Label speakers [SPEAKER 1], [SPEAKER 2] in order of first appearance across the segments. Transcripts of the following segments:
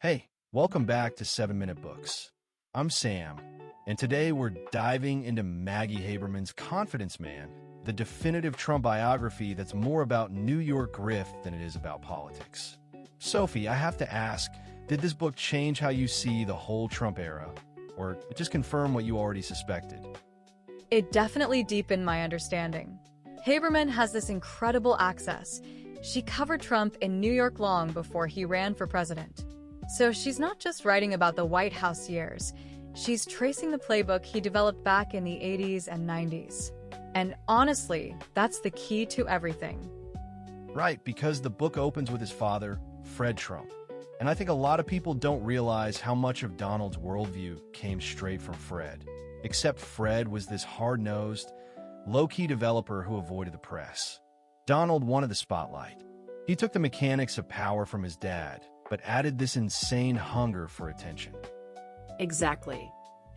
[SPEAKER 1] Hey, welcome back to 7 Minute Books. I'm Sam, and today we're diving into Maggie Haberman's Confidence Man, the definitive Trump biography that's more about New York grift than it is about politics. Sophie, I have to ask, did this book change how you see the whole Trump era, or just confirm what you already suspected?
[SPEAKER 2] It definitely deepened my understanding. Haberman has this incredible access. She covered Trump in New York long before he ran for president. So she's not just writing about the White House years, she's tracing the playbook he developed back in the 80s and 90s. And honestly, that's the key to everything.
[SPEAKER 1] Right, because the book opens with his father, Fred Trump. And I think a lot of people don't realize how much of Donald's worldview came straight from Fred. Except Fred was this hard-nosed, low-key developer who avoided the press. Donald wanted the spotlight. He took the mechanics of power from his dad, but added this insane hunger for attention.
[SPEAKER 3] Exactly.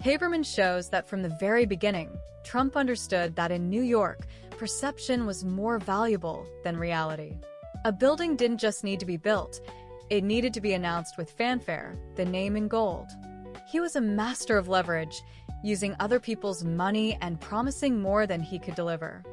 [SPEAKER 2] Haberman shows that from the very beginning, Trump understood that in New York, perception was more valuable than reality. A building didn't just need to be built, it needed to be announced with fanfare, the name in gold. He was a master of leverage, using other people's money and promising more than he could deliver.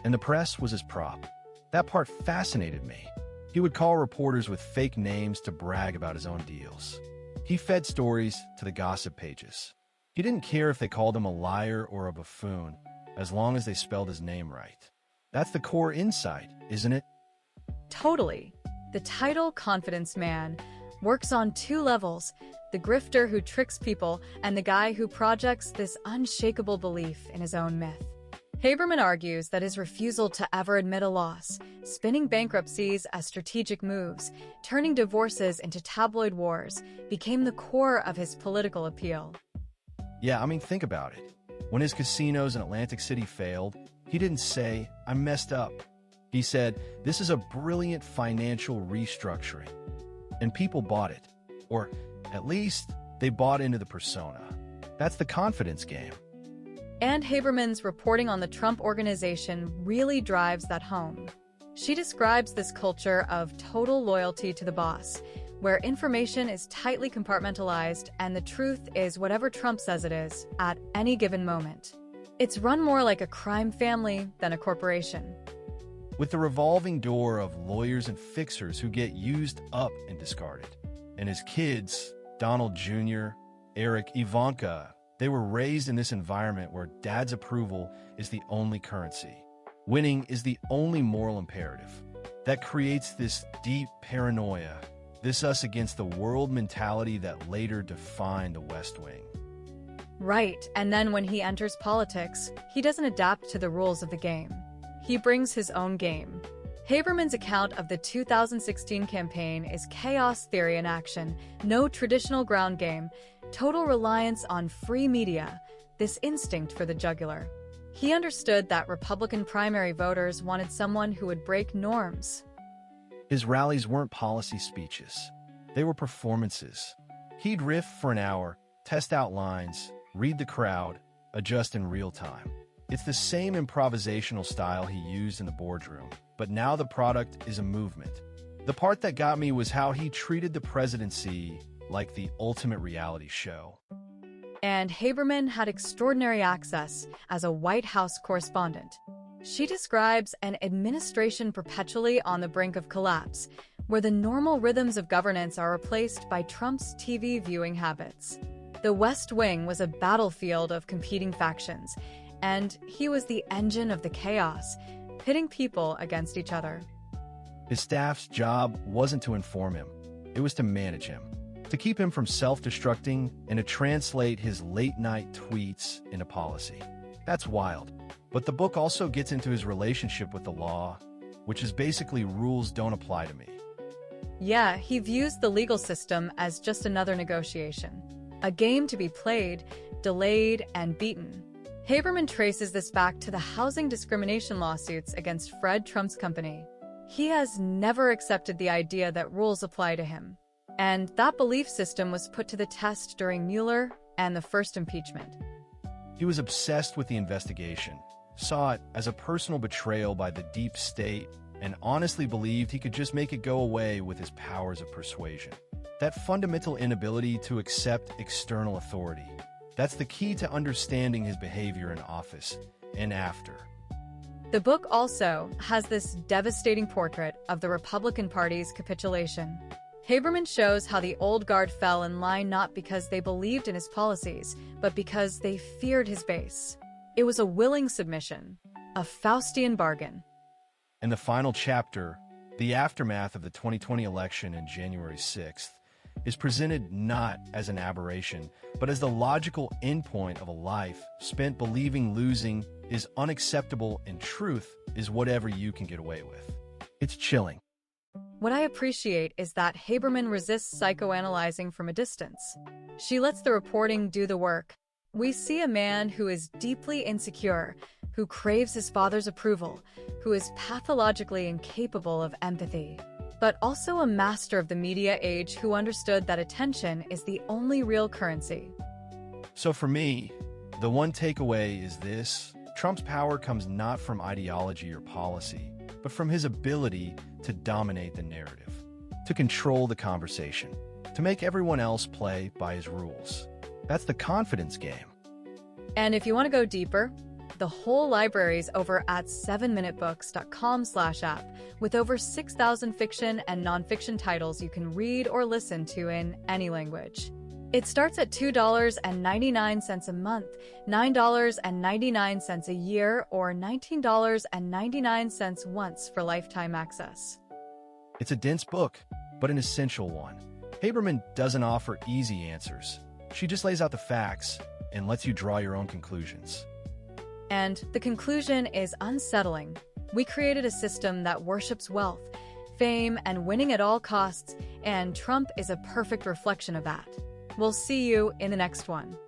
[SPEAKER 1] And the press was his prop. That part fascinated me. He would call reporters with fake names to brag about his own deals. He fed stories to the gossip pages. He didn't care if they called him a liar or a buffoon, as long as they spelled his name right. That's the core insight, isn't it?
[SPEAKER 2] Totally. The title Confidence Man works on two levels: the grifter who tricks people and the guy who projects this unshakable belief in his own myth. Haberman argues that his refusal to ever admit a loss, spinning bankruptcies as strategic moves, turning divorces into tabloid wars, became the core of his political appeal.
[SPEAKER 1] Yeah, think about it. When his casinos in Atlantic City failed, he didn't say, "I messed up." He said, "This is a brilliant financial restructuring." And people bought it. Or, at least, they bought into the persona. That's the confidence game.
[SPEAKER 2] And Haberman's reporting on the Trump Organization really drives that home. She describes this culture of total loyalty to the boss, where information is tightly compartmentalized and the truth is whatever Trump says it is at any given moment. It's run more like a crime family than a corporation.
[SPEAKER 1] With the revolving door of lawyers and fixers who get used up and discarded. And his kids, Donald Jr., Eric, Ivanka, they were raised in this environment where dad's approval is the only currency. Winning is the only moral imperative. That creates this deep paranoia, this us against the world mentality that later defined the West Wing.
[SPEAKER 2] Right, and then when he enters politics, he doesn't adapt to the rules of the game. He brings his own game. Haberman's account of the 2016 campaign is chaos theory in action, no traditional ground game, total reliance on free media, this instinct for the jugular. He understood that Republican primary voters wanted someone who would break norms.
[SPEAKER 1] His rallies weren't policy speeches. They were performances. He'd riff for an hour, test out lines, read the crowd, adjust in real time. It's the same improvisational style he used in the boardroom, but now the product is a movement. The part that got me was how he treated the presidency like the ultimate reality show.
[SPEAKER 2] And Haberman had extraordinary access as a White House correspondent. She describes an administration perpetually on the brink of collapse, where the normal rhythms of governance are replaced by Trump's TV viewing habits. The West Wing was a battlefield of competing factions, and he was the engine of the chaos, pitting people against each other.
[SPEAKER 1] His staff's job wasn't to inform him, it was to manage him, to keep him from self-destructing and to translate his late-night tweets into policy. That's wild. But the book also gets into his relationship with the law, which is basically rules don't apply to me.
[SPEAKER 2] Yeah, he views the legal system as just another negotiation, a game to be played, delayed, and beaten. Haberman traces this back to the housing discrimination lawsuits against Fred Trump's company. He has never accepted the idea that rules apply to him. And that belief system was put to the test during Mueller and the first impeachment.
[SPEAKER 1] He was obsessed with the investigation, saw it as a personal betrayal by the deep state, and honestly believed he could just make it go away with his powers of persuasion. that fundamental inability to accept external authority. That's the key to understanding his behavior in office and after.
[SPEAKER 2] The book also has this devastating portrait of the Republican Party's capitulation. Haberman shows how the old guard fell in line not because they believed in his policies, but because they feared his base. It was a willing submission, a Faustian bargain.
[SPEAKER 1] In the final chapter, the aftermath of the 2020 election in January 6th is presented not as an aberration, but as the logical endpoint of a life spent believing losing is unacceptable and truth is whatever you can get away with. It's chilling.
[SPEAKER 2] What I appreciate is that Haberman resists psychoanalyzing from a distance. She lets the reporting do the work. We see a man who is deeply insecure, who craves his father's approval, who is pathologically incapable of empathy, but also a master of the media age who understood that attention is the only real currency.
[SPEAKER 1] So for me, the one takeaway is this: Trump's power comes not from ideology or policy, but from his ability to dominate the narrative, to control the conversation, to make everyone else play by his rules. That's the confidence game.
[SPEAKER 2] And if you want to go deeper, the whole library's over at 7minutebooks.com/app with over 6,000 fiction and nonfiction titles you can read or listen to in any language. It starts at $2.99 a month, $9.99 a year, or $19.99 once for lifetime access.
[SPEAKER 1] It's a dense book, but an essential one. Haberman doesn't offer easy answers. She just lays out the facts and lets you draw your own conclusions.
[SPEAKER 2] And the conclusion is unsettling. We created a system that worships wealth, fame, and winning at all costs, and Trump is a perfect reflection of that. We'll see you in the next one.